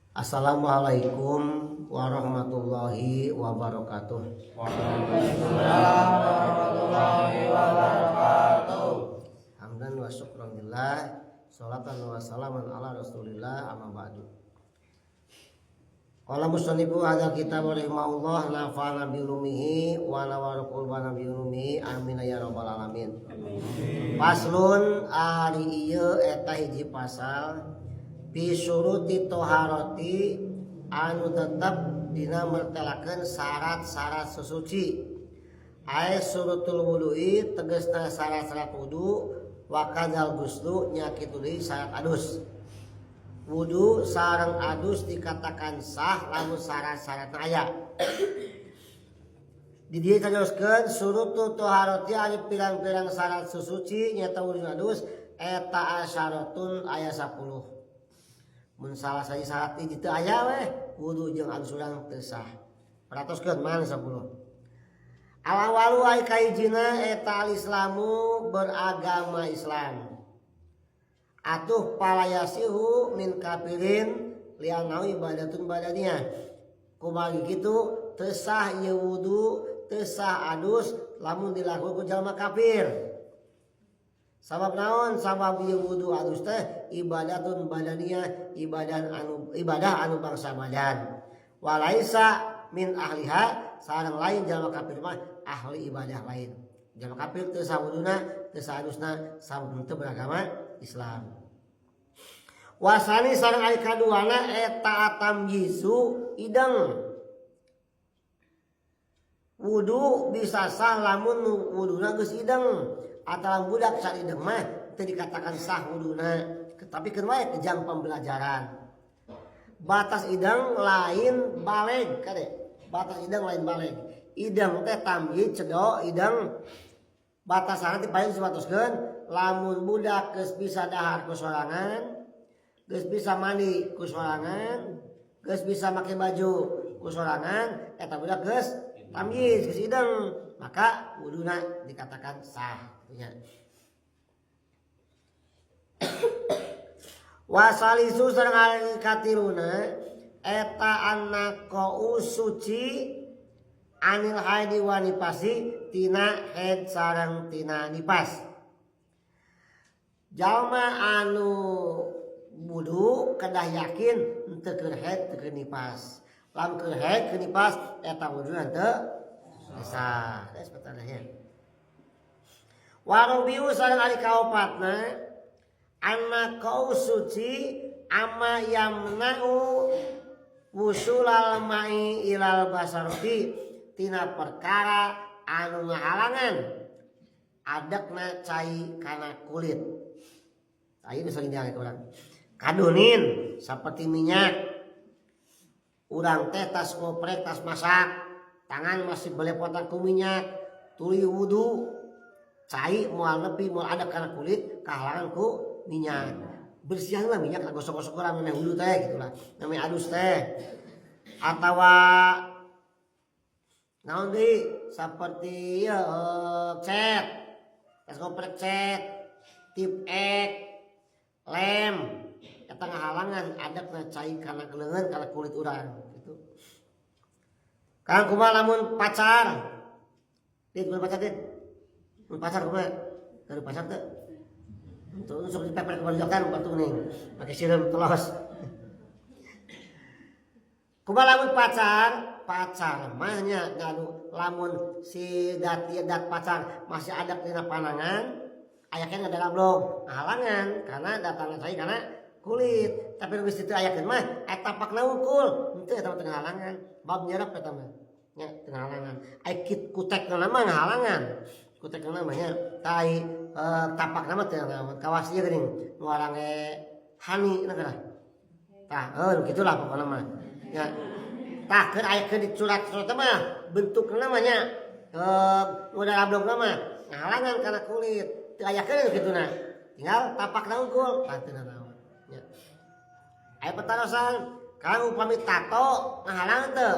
Assalamualaikum warahmatullahi wabarakatuh. Waalaikumsalam warahmatullahi wabarakatuh. Hamdan wa syukran lillah, sholatan wa salaman ala rasulillah, amma ba'du. Qala musannifu hadza kitab rahimahullah, nafa'ana bi ulumihi wa nawara qulbana bi ulumihi, amin ya rabbal alamin. Paslun ari ieu eta hiji pasal bi syuruti toharoti anu tetep dina mertelakeun syarat-syarat sesuci. Ai surutul wudu'i tegasna syarat-syarat wudu, wa kadzal ghuslu nya kitu deui syarat adus. Wudu sareng adus dikatakan sah lamun syarat-syarat aya. Di dieu teruskeun surutu toharoti anu pirang-pirang syarat sesuci nyaeta wudu adus eta asyaratun aya 10. Mun salah saja syarat itu aya weh wudu jeung adus urang teu sah. Paratoskeun man 10. Al-awalu ay kahijina eta al-islamu beragama Islam. Atuh palayasihu min kafirin lianau ibadatun badania. Kumaha kitu teu sah ieu wudu, teu sah adus lamun dilakukeun ku jalma kafir. Sabab naon? Sabab ieu wudu adus teh ibadatun badaniyah, ibadah anu bangsa badan. Walaisa min ahliha, sareng lain jalma kafir mah ahli ibadah lain. Jalma kafir teu sah wuduna, teu sah adusna sabab teu beragama Islam. Wasani sareng ari kaduana eta tamyizu ideng. Wudu bisa sah lamun wuduna geus ideng. Atalang budak saat ideng mah teu dikatakan sah wuduna, tapi keun wae kejang pembelajaran. Batas ideng lain baleg kade. Batas ideng lain baleg. Ideng teh tamyiz cedok ideng batasana teh paling disawatuskeun lamun budak geus bisa dahar ku sorangan, geus bisa mandi ku sorangan, geus bisa make baju ku sorangan, eta budak geus tamyiz geus ideng, maka wuduna dikatakan sah. Wasalisu sareng ari katiluna eta annaqau suci anil haidi wa nifasi tina haid sareng tina nifas. Jalma anu wudu kedah yakin henteu keur haid teu keur nifas. Lamun keur haid keur nifas eta wuduna teu sah. Geus pertanyaannya. Warubiu sareng ari kaopatna anna kau suci amma yamna'u wusulal ma'i ilal basarti tina perkara anu ngahalangan adekna cai kana kulit. Ayeuna geus sering diangge urang. Kadunin saperti minyak. Urang teh tas ngoprek, tas masak, tangan masih belepotan ku minyak, tuluy wudu. Cai moal nepi moal ada kana kulit kahalangan ku minyak. Bersihlah minyak gosok-gosok urang namanya wudu teh gitulah. Namanya adus teh. Atawa naon deui saperti cet. Tas ngoprek cet, tip ek, lem. Eta ngahalangan adekna cai kana leungeun kana kulit urang gitu. Kang kumaha lamun pacar? Dit pacar dit. Pasar kumaha? Dari pasar teh. Untuk sok dipepet ke barujakan batu nih. Pakai siram telos. Kumaha lamun pacar? Pacar mah nya ngadu lamun si dat pacar masih ada dina panangan, aya keneh ada belum? Halangan karena datangna cai kana kulit. Tapi geus ditu ayakeun mah eta tapakna wungkul. Henteu eta teu halangan. Bab nyerep eta mah. Nya teu halangan. Ai kit kutekna mah halangan. Kutek namanya tai tapak nama teh kawas ieu geuning nu arange hani nagara. Tah, gitulah pokona mah. Ya. Tah keur aya keur dicurat-curat mah bentukna namanya modal ablogna mah ngahalangan kana kulit. Teu aya keun kituna. Tinggal tapakna unggul, tah teu naon. Ya. Aya pertanosan, kalau upami tato ngahalangan teu?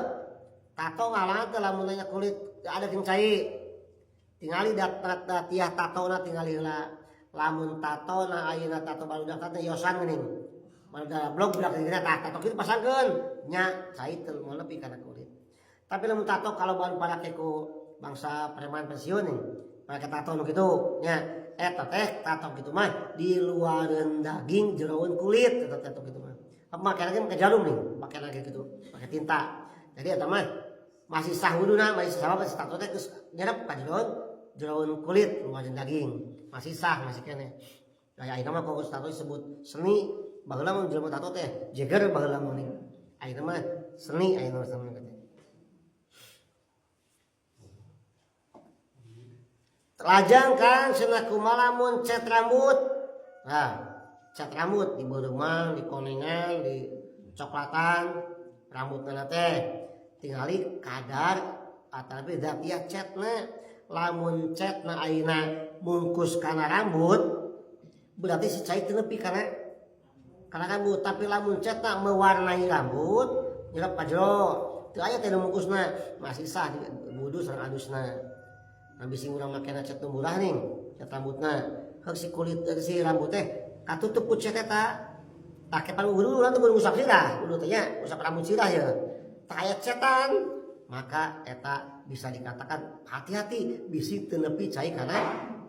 Tato ngahalangan teu lamun aya kulit ada ting cai. Tingali tiah tato na tingali la lamun tato na ayeuna tato barudak teh yosan geuning pada blog budak dina tato kitu pasangkeun nya cai teu mau nepi kana kulit. Tapi lamun tato kalau baru pada keku bangsa preman pensiun nih, pada tato nu kitu nya eta teh tato kitu mah di luareun daging jeroeun kulit tato kitu mah. Make lagi make jarum nih, make lagi gitu, pakai tinta. Jadi eta mah masih sah wuduna, masih sah apa tato teh geus nyerep ka jeroeun kulit luareun daging. Masih sah, masih kene. Kayak ayeuna mah kok tato disebut seni. Baheula mun jelema tato teh jeger baheula mun. Ayeuna mah seni ayeuna seni teh. Lajang kan cenah kumaha lamun cet rambut. Nah, cat rambut di beureuman, di konengan, di coklatan rambutna teh tingali kadar atapi da ieu catna lamun catna ayeuna bungkus kana rambut berarti si cai teu nepi kana rambut tapi lamun catna mewarnai rambut nyerep ka jero teu aya teh nu bungkusna masih sah wudu sareng adusna. Bisi urang makena cat nu murah nih cat rambutna heuk si kulit si rambut teh katutup ku cat eta take paling wudu urang teh ngusap sirah wudu teh nya ngusap rambut sirah ya tah aya cetan maka eta bisa dikatakan hati-hati bisi teu nepi cai kana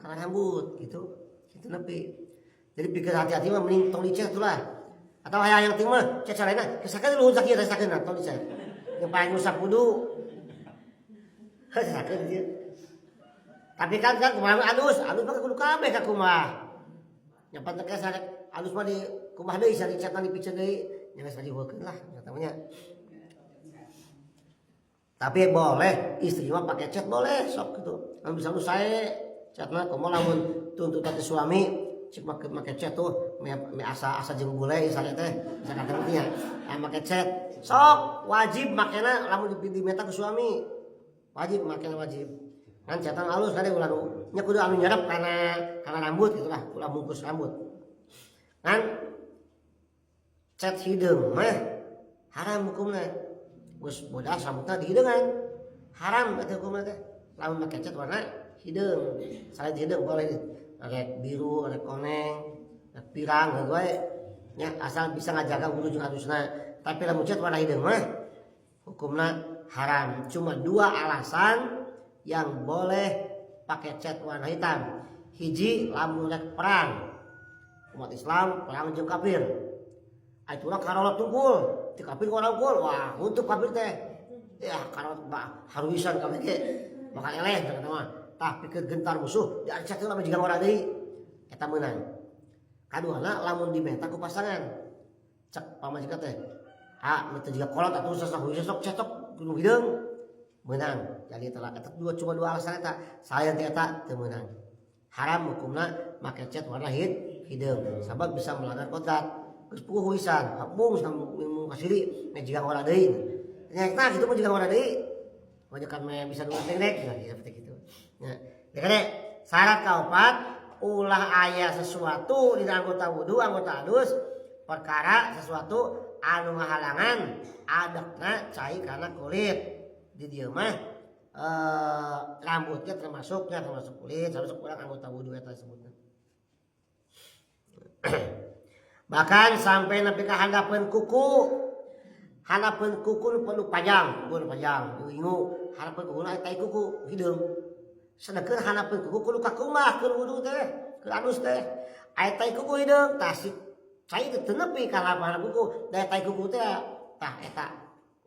rambut gitu kitu nepi. Jadi pikir hati-hati mah mending tong dicek tuh lah atau hayang ting mah cek salena kesakeun dulu sakit sakeun tong dicek yang paling ngusap wudu sakeun dia. Tapi kan kumaha alus mah kudu kabeh ka kumaha. Nya pan teh sarek alus mah di kumaha deui sari cetan dipicen deui nya geus dieukeun lah katanya. Tapi boleh istri mah pakai cat boleh sok gitu. Kan bisa lu sae catna kumaha lamun tuntutan suami cik make cat tuh me asa jeung bule isane teh bisa kata nya make cat sok wajib makena lamun dimeta ku suami wajib makena wajib. Kan catatan halus tadi ulah nya kudu anu nyerep kana rambut gitu lah ulah bungkus rambut kan cat hideung mah haram hukumna geus bodas rambutna di hideungan haram eta hukumna teh lamun make cat warna hideung selain hideung boleh rek biru rek koneng rek pirang we nya asal bisa ngajaga wudu jeung adusna tapi lamun cat warna hideung mah hukumna haram. Cuma dua alasan yang boleh pakai cat warna hitam. Hiji lamun rek perang umat Islam perang jeung kafir ayeuna karolot tungkul ti kafir orang unggul wah untuk kafir teh ya karolot haruisan kabeh ge bakal eleh eta mah tah pikeun gentar musuh diacak teh lamun jiga ora deui eta meunang. Kaduana lamun dimenta ku pasangan cek pamajikan teh meuteun jiga kolot atuh sasahuja sok cetok kudu hideung menang. Jadi telah eta cuma dua alasan eta saya teh eta teu meunang. Haram hukumna make cat warna hideung sabab bisa melanggar kodrat geus puguh wisan habung samung kasiri me jiga ora deui nya eta kitu mah jiga ora deui banyakan me bisa dua dek nah seperti kitu nya dekade syarat kaopat ulah aya sesuatu di anggota wudu anggota adus perkara sesuatu anu ngahalangan adakna cai kana kulit di dieu mah rambutnya termasuk kulit termasuk urang anggota wudu eta disebutna. Bahkan sampai nepi ka handapeun kuku nu perlu panjang ingu handapeun kuku na tai kuku hideung sedeukeun handapeun kuku kudu kakumah keur wudu teh keur alus teh aya tai kuku hideung tah si cai teu nepi ka handapeun kuku daya tai kuku teh tah eta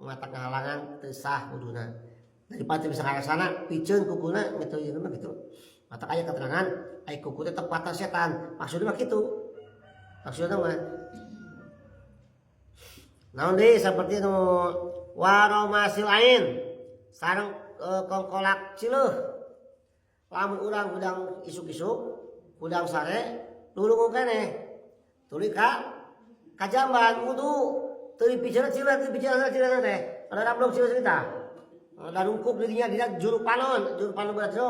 mata ngahalangan teu sah wuduna. Daripada bisa ke sana piceun kukuna metode mah gitu. Mata aya keterangan ai kuku teh tepatan setan. Maksudnya mah kitu. Maksudnya mah naon deui saperti nu waromasil ain sareng kongkolak cileuh. Lamun urang udang isuk-isuk, udang sare lulung keneh. Tuluy ka jamban wudu teu dipiceun cileuh teh. Ada blok cileuh cerita. Darungkup dirinya dina juru panon beratjo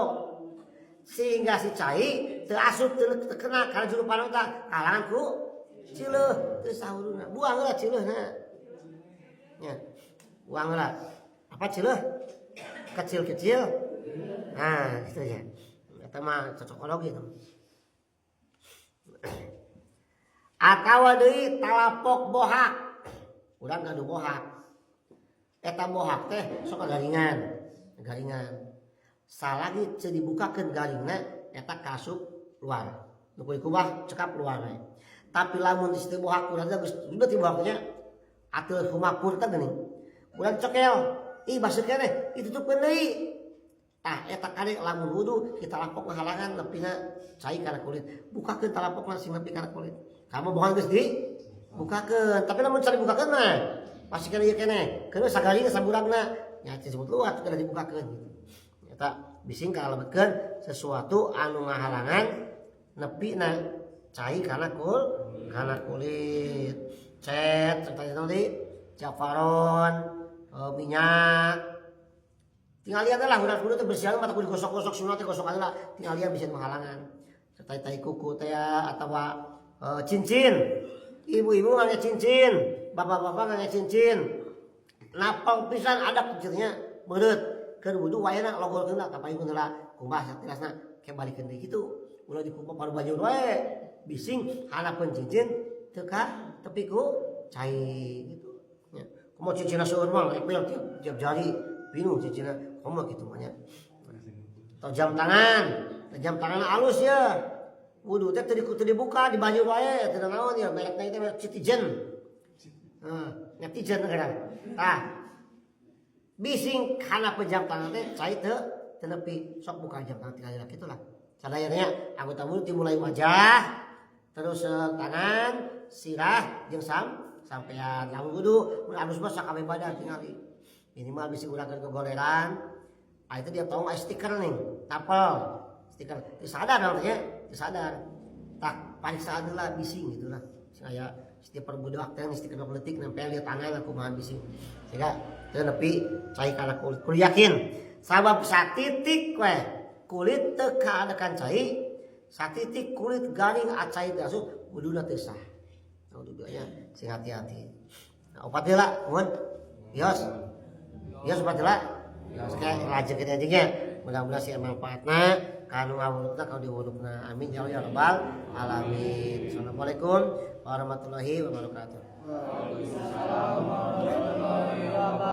sehingga si cai teu asup teu kena karena juru panon tah kalangan ku cileuh teu sahuruna buang heula cileuhna nya buang heula apa cileuh kecil-kecil nah kitu nya eta mah cocokologi Atawa deui talapok bohak. Urang gaduh bohak. Eta bohak teh sok garingan. Salagi teu dibukakeun garingna eta kasup luar. Nu kubah cekap luar we. Tapi lamun di situ bohak urang geus sudah ti bohaknya atuh kumakur teh geuning. Urang cokel, ih basuh keneh, ditutupkeun deui. Tah eta kade lamun wudu kita lapok ngahalangan nepina cai kana kulit. Bukakeun talapokna sing nepi kana kulit. Kamu bohong geus bukakeun, tapi lamun cari bukakeun mah pasti kana ieu keneh. Keun sagaring saburagna nya disebut luat kana dibukakeun gitu. Eta bising kalebetkeun sesuatu anu ngahalangan nepina cai kana kulit. Cet serta tadi jafaron, minyak. Tinggal lihat lah udah bersihan mata kulit gosok-gosok sunat gosok aja lah. Tinggal lihat bisa menghalangan. Serta tai kuku teh atau cincin. Ibu-ibu nganya cincin, bapak-bapak nganya cincin. Napal pisan ada kecilnya beureut. Keur wudu wayana logolkeun lah kapayun heula kumbah satirasna ke balikeun deui kitu. Ulah dikumpul paru baju wae. Bising hanapeun cincin teu ka tepi ku cai gitu. Nya. Kumaha cincin seueur mah epel tiap jari bingung cincin kumaha kitu mah nya. Atau jam tangan halus ya. Wudu teh teu dibuka di baju wae teu naon ya merekna teh merek Citizen. Netizen kadang. Tah. Bising kana jam tangan teh cai teu nepi sok buka jam tangan tinggal kitulah. Sadayana anggota mulut dimulai wajah terus tangan, sirah jeung sampean lamun wudu mun alus mah sakabeh badan tingali. Minimal bisa urang kegoleran. Ah itu dia tahu stiker nih, tapel. Stiker. Teu sadar namanya, teu sadar. Tak paling sadar lah bising gitulah. Saya setiap perbudak teh stiker peletik nempel di tangan aku mah bising. Sehingga teu nepi cai kana kulit. Kudu yakin sabab satitik we kulit teu kaadakan cai. Satitik kulit garing acai dasuh wuduna teu sah. Wuduna sing hati-hati. Nah, opat heula mun. Yos. Yos opat heula. Sekali lajekeun aja ge. Mudah-mudahan sih manfaatna kanu ngawulukna kanu diwulukna. Amin ya rabbal alamin. Assalamualaikum warahmatullahi wabarakatuh. Waalaikumsalam warahmatullahi wabarakatuh.